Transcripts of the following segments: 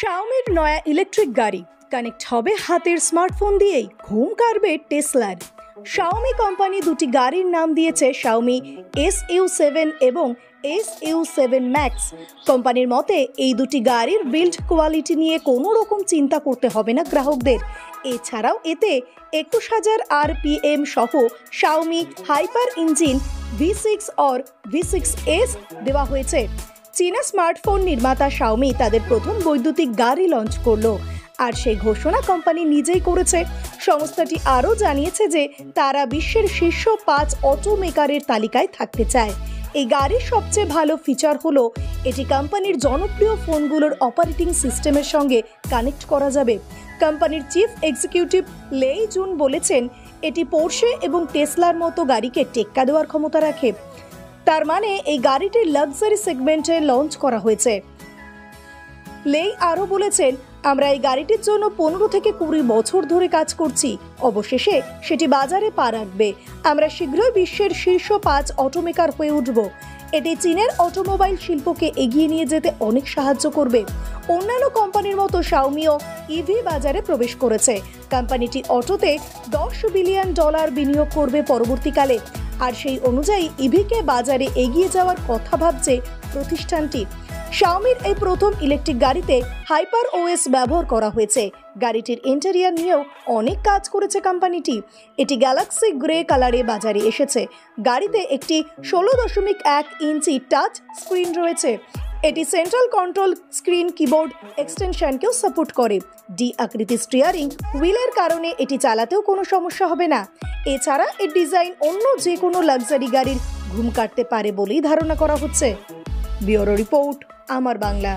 শাওমির নয়া ইলেকট্রিক গাড়ি কানেক্ট হবে হাতের স্মার্টফোন দিয়েই, ঘুম কাটবে টেসলার। শাওমি কোম্পানি দুটি গাড়ির নাম দিয়েছে শাওমি SU7 এবং SU7 ম্যাক্স। কোম্পানির মতে এই দুটি গাড়ির বিল্ড কোয়ালিটি নিয়ে কোনো রকম চিন্তা করতে হবে না গ্রাহকদের। এছাড়াও এতে 21,000 RPM সহ শাওমি হাইপার ইঞ্জিন V6 और V6S দেওয়া হয়েছে। চীনা স্মার্টফোন নির্মাতা শাওমি তাদের প্রথম বৈদ্যুতিক গাড়ি লঞ্চ করলো, আর সেই ঘোষণা কোম্পানি নিজেই করেছে। সংস্থাটি আরও জানিয়েছে যে তারা বিশ্বের শীর্ষ 5 অটো মেকারের তালিকায় থাকতে চায়। এই গাড়ির সবচেয়ে ভালো ফিচার হলো এটি কোম্পানির জনপ্রিয় ফোনগুলোর অপারেটিং সিস্টেমের সঙ্গে কানেক্ট করা যাবে। কোম্পানির চিফ এক্সিকিউটিভ লেই জুন বলেছেন, এটি পোর্শে এবং টেসলার মতো গাড়িকে টেক্কা দেওয়ার ক্ষমতা রাখে। তার মানে এই গাড়িটি লাক্সারি সেগমেন্টে লঞ্চ করা হয়েছে। লেই আরও বলেছেন, আমরা এই গাড়িটির জন্য 15 থেকে 20 বছর ধরে কাজ করছি। অবশেষে সেটি বাজারে পা রাখবে। আমরা শীঘ্রই বিশ্বের শীর্ষ 5 অটোমেকার হয়ে উঠব। এটি চীনের অটোমোবাইল শিল্পকে এগিয়ে নিয়ে যেতে অনেক সাহায্য করবে। অন্যান্য কোম্পানির মতো শাওমিও ইভি বাজারে প্রবেশ করেছে। কোম্পানিটি অটোতে $10 বিলিয়ন বিনিয়োগ করবে পরবর্তীকালে, আর সেই অনুযায়ী ইভিকে বাজারে এগিয়ে যাওয়ার কথা ভাবছে প্রতিষ্ঠানটি। শাওমির এই প্রথম ইলেকট্রিক গাড়িতে হাইপার ওএস ব্যবহার করা হয়েছে। গাড়িটির ইন্টেরিয়ার নিয়েও অনেক কাজ করেছে কোম্পানিটি। এটি গ্যালাক্সি গ্রে কালারে বাজারে এসেছে। গাড়িতে একটি 16.1 ইঞ্চি টাচ স্ক্রিন রয়েছে। এটি সেন্ট্রাল কন্ট্রোল স্ক্রিন কিবোর্ড এক্সটেনশনকেও সাপোর্ট করে। ডি আকৃতি স্টিয়ারিং হুইলের কারণে এটি চালাতেও কোনো সমস্যা হবে না। এছাড়া এর ডিজাইন অন্য যে কোনো লাক্সারি গাড়ির ঘুম কাটতে পারে বলেই ধারণা করা হচ্ছে। ব্যুরো রিপোর্ট, আমার Bangla.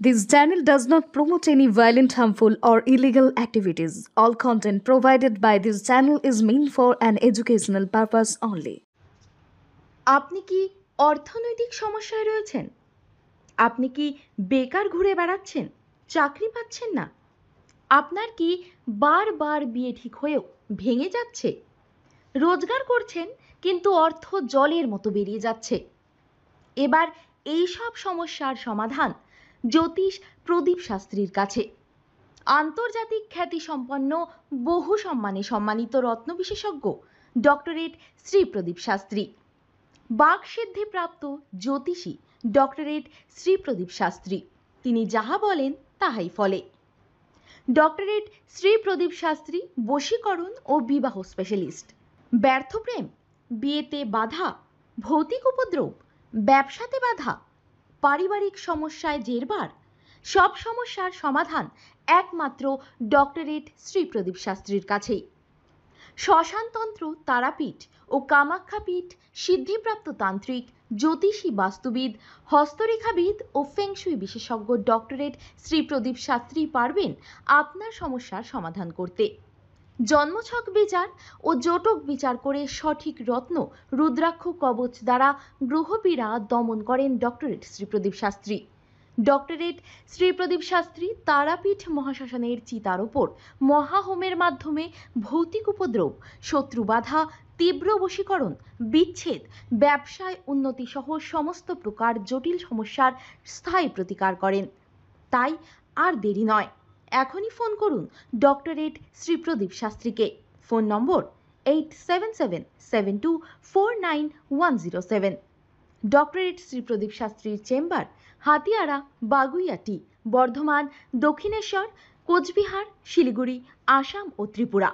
This channel does not promote any violent, harmful, or illegal activities. All content provided by this channel is meant for an educational purpose only. আপনি কি অর্থনৈতিক সমস্যায় রয়েছেন? আপনি কি বেকার ঘুরে বেড়াচ্ছেন, চাকরি পাচ্ছেন না? আপনার কি বারবার বিয়ে ঠিক হয়েও ভেঙে যাচ্ছে? রোজগার করছেন কিন্তু অর্থ জলের মতো বেরিয়ে যাচ্ছে। এবার এই সব সমস্যার সমাধান জ্যোতিষ প্রদীপ শাস্ত্রীর কাছে। আন্তর্জাতিক খ্যাতিসম্পন্ন বহু সম্মানে সম্মানিত রত্ন বিশেষজ্ঞ ডক্টরেট শ্রী প্রদীপ শাস্ত্রী, বাকসিদ্ধিপ্রাপ্ত জ্যোতিষী ডক্টরেট শ্রী প্রদীপ শাস্ত্রী। তিনি যাহা বলেন তাহাই ফলে। ডক্টরেট শ্রী প্রদীপ শাস্ত্রী বশীকরণ ও বিবাহ স্পেশালিস্ট। ব্যর্থ প্রেম, বিয়েতে বাধা, ভৌতিক উপদ্রব, ব্যবসাতে বাধা, পারিবারিক সমস্যায় জেরবার, সব সমস্যার সমাধান একমাত্র ডক্টরেট শ্রী প্রদীপ শাস্ত্রীর কাছেই। শ্মশানতন্ত্র, তারাপীঠ ও কামাখ্যাপীঠ, সিদ্ধিপ্রাপ্ত তান্ত্রিক, জ্যোতিষী, বাস্তুবিদ, হস্তরেখাবিদ ও ফেংশুই বিশেষজ্ঞ ডক্টরেট শ্রী প্রদীপ শাস্ত্রী পারবেন আপনার সমস্যার সমাধান করতে। জন্মছক বিচার ও জটক বিচার করে সঠিক রত্ন রুদ্রাক্ষ কবচ দ্বারা গ্রহপীড়া দমন করেন ডক্টরেট শ্রী প্রদীপ শাস্ত্রী। ডক্টরেট শ্রী প্রদীপ শাস্ত্রী তারাপীঠ মহাশ্মশানের চিতার ওপর মহাহোমের মাধ্যমে ভৌতিক উপদ্রব, শত্রু বাধা, তীব্র বশীকরণ, বিচ্ছেদ, ব্যবসায় উন্নতি সহ সমস্ত প্রকার জটিল সমস্যার স্থায়ী প্রতিকার করেন। তাই আর দেরি নয়, এখনই ফোন করুন ডক্টরেট শ্রী প্রদীপ শাস্ত্রীকে। Phone number 8777249107। Doctorate Shri Pradeep শাস্ত্রীর চেম্বার হাতিয়ারা, বাগুইয়াটি, বর্ধমান, দক্ষিণেশ্বর, কোচবিহার, শিলিগুড়ি, আসাম ও ত্রিপুরা।